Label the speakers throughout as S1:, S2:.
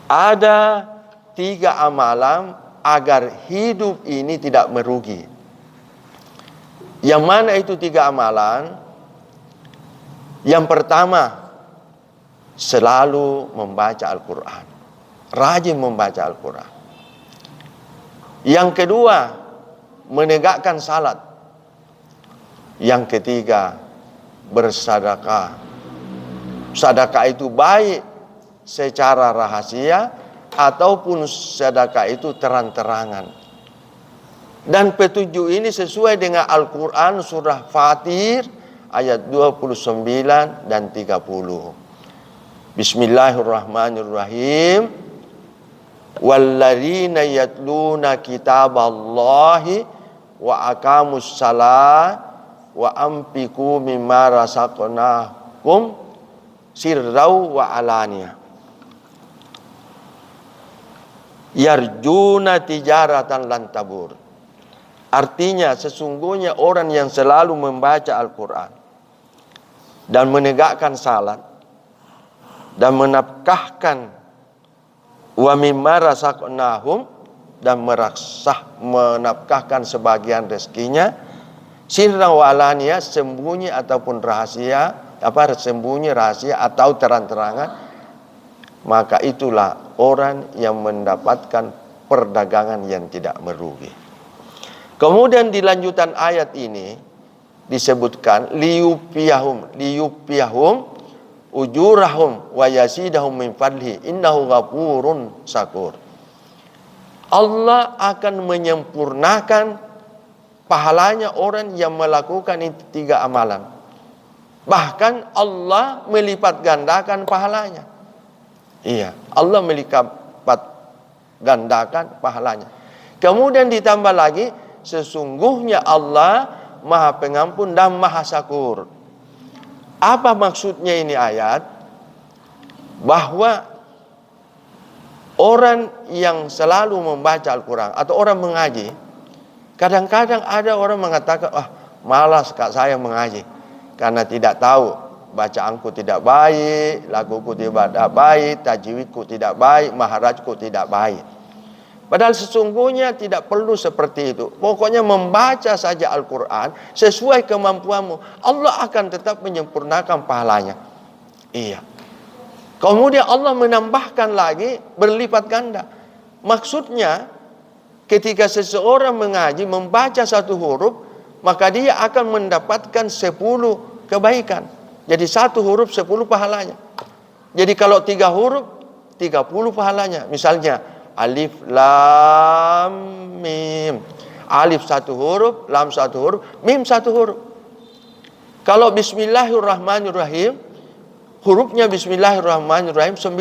S1: Ada 3 amalan agar hidup ini tidak merugi. Yang mana itu 3 amalan? Yang pertama, selalu membaca Al-Quran, rajin membaca Al-Quran. Yang kedua, menegakkan salat. Yang ketiga, bersedekah. Sedekah itu baik secara rahasia ataupun sedekah itu terang-terangan. Dan petunjuk ini sesuai dengan Al-Quran surah Fatir ayat 29 dan 30. Bismillahirrahmanirrahim. Walladzina yatluna kitaballahi wa aqamus salat wa anfiqu mimma razaqnahum sirrau wa alaniyah yarjuna tijaratan lan tabur. Artinya sesungguhnya orang yang selalu membaca Al-Quran dan menegakkan salat dan menafkahkan wa mimma razaqnahum dan menafkahkan sebagian rezekinya, sirran wa alaniyah, sembunyi ataupun rahasia, sembunyi rahasia atau terang-terangan, maka itulah orang yang mendapatkan perdagangan yang tidak merugi. Kemudian di lanjutan ayat ini disebutkan liyupiyahum ujurahum wa yasidahum min fadlihi innahu ghafurun syakur. Allah akan menyempurnakan pahalanya orang yang melakukan itu 3 amalan. Bahkan Allah melipat gandakan pahalanya. Iya, Allah melipat gandakan pahalanya. Kemudian ditambah lagi, sesungguhnya Allah Maha Pengampun dan Maha Syakur. Apa maksudnya ini ayat? Bahwa orang yang selalu membaca Al-Quran atau orang mengaji, kadang-kadang ada orang mengatakan, malas kak saya mengaji karena tidak tahu, bacaanku tidak baik, laguku tidak baik, tajwidku tidak baik, maharajku tidak baik. Padahal sesungguhnya tidak perlu seperti itu. Pokoknya membaca saja Al-Quran sesuai kemampuanmu, Allah akan tetap menyempurnakan pahalanya. Iya. Kemudian Allah menambahkan lagi berlipat ganda. Maksudnya ketika seseorang mengaji, membaca 1 huruf, maka dia akan mendapatkan 10 kebaikan. Jadi 1 huruf 10 pahalanya. Jadi kalau 3 huruf 30 pahalanya. Misalnya alif lam mim. Alif 1 huruf, lam 1 huruf, mim 1 huruf. Kalau bismillahirrahmanirrahim, hurufnya bismillahirrahmanirrahim 19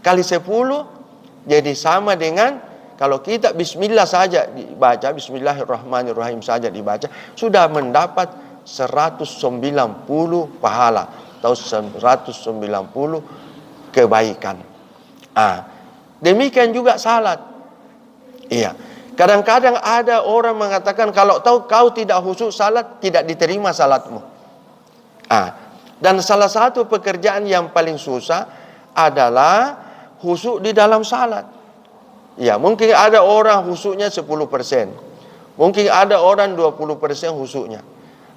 S1: kali 10 jadi sama dengan kalau kita bismillah saja dibaca, bismillahirrahmanirrahim saja dibaca, sudah mendapat 190 pahala atau 190 kebaikan. Demikian juga salat. Iya. Kadang-kadang ada orang mengatakan kalau kau tidak khusyuk salat, tidak diterima salatmu. Dan salah satu pekerjaan yang paling susah adalah khusyuk di dalam salat. Ya, mungkin ada orang khusyuknya 10%. Mungkin ada orang 20% khusyuknya.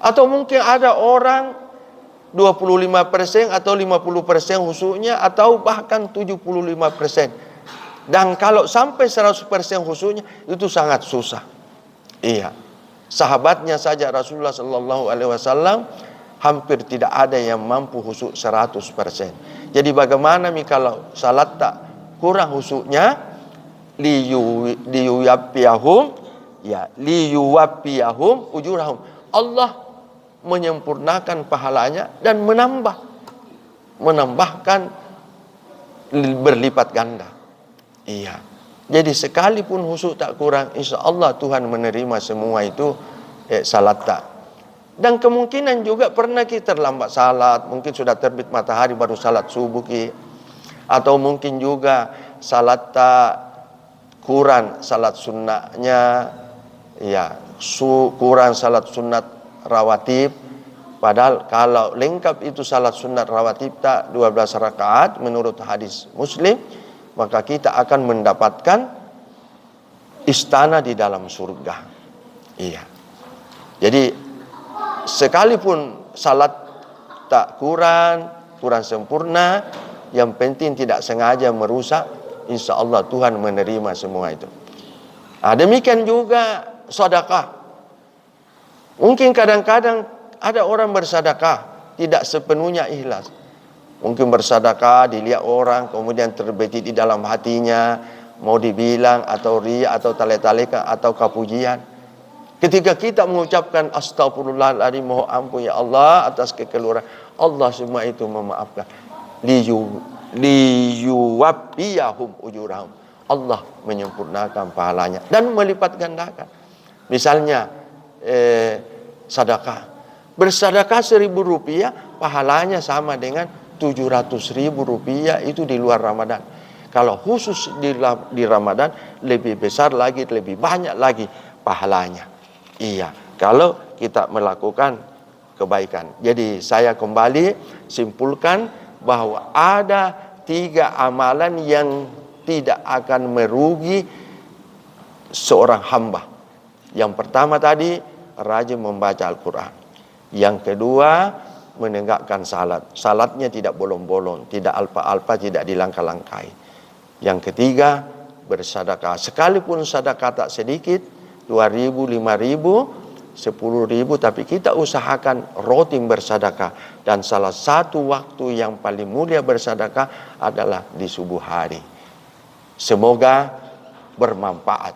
S1: Atau mungkin ada orang 25% atau 50% khusyuknya atau bahkan 75%. Dan kalau sampai 100% khusyuknya itu sangat susah. Iya. Sahabatnya saja Rasulullah sallallahu alaihi wasallam hampir tidak ada yang mampu khusyuk 100%. Jadi bagaimana kalau salat tak kurang khusyuknya? Liyuwaffiyahum ujurahum. Allah menyempurnakan pahalanya dan menambahkan berlipat ganda. Iya. Jadi sekalipun khusyuk tak kurang, insya Allah Tuhan menerima semua itu salat tak. Dan kemungkinan juga pernah kita terlambat salat, mungkin sudah terbit matahari baru salat subuh atau mungkin juga salat tak kurang salat sunnahnya, ya kurang salat sunat rawatib. Padahal kalau lengkap itu salat sunat rawatib tak 12 rakaat menurut hadis Muslim, maka kita akan mendapatkan istana di dalam surga. Iya. Jadi sekalipun salat tak kurang sempurna, yang penting tidak sengaja merusak, insya Allah Tuhan menerima semua itu. Demikian juga sedekah. Mungkin kadang-kadang ada orang bersedekah tidak sepenuhnya ikhlas. Mungkin bersedekah dilihat orang, kemudian terbetik di dalam hatinya, mau dibilang atau riya atau tale-talekan atau kepujian. Ketika kita mengucapkan astagfirullahaladzim, mohon ampun ya Allah atas kekeliruan, Allah semua itu memaafkan. Liyuwaffiyahum ujurahum. Allah menyempurnakan pahalanya dan melipat gandakan. Misalnya sedekah. Bersedekah 1.000 rupiah, pahalanya sama dengan 700.000 rupiah itu di luar Ramadan. Kalau khusus di Ramadan, lebih besar lagi, lebih banyak lagi pahalanya. Iya, kalau kita melakukan kebaikan. Jadi saya kembali simpulkan bahwa ada 3 amalan yang tidak akan merugi seorang hamba. Yang pertama tadi, rajin membaca Al-Quran. Yang kedua, menegakkan salat. Salatnya tidak bolong-bolong, tidak alpa-alpa, tidak dilangkah-langkai. Yang ketiga, bersedekah. Sekalipun sedekah tak sedikit, 2.000, 5.000, 10.000, tapi kita usahakan rutin bersedekah. Dan salah satu waktu yang paling mulia bersedekah adalah di subuh hari. Semoga bermanfaat.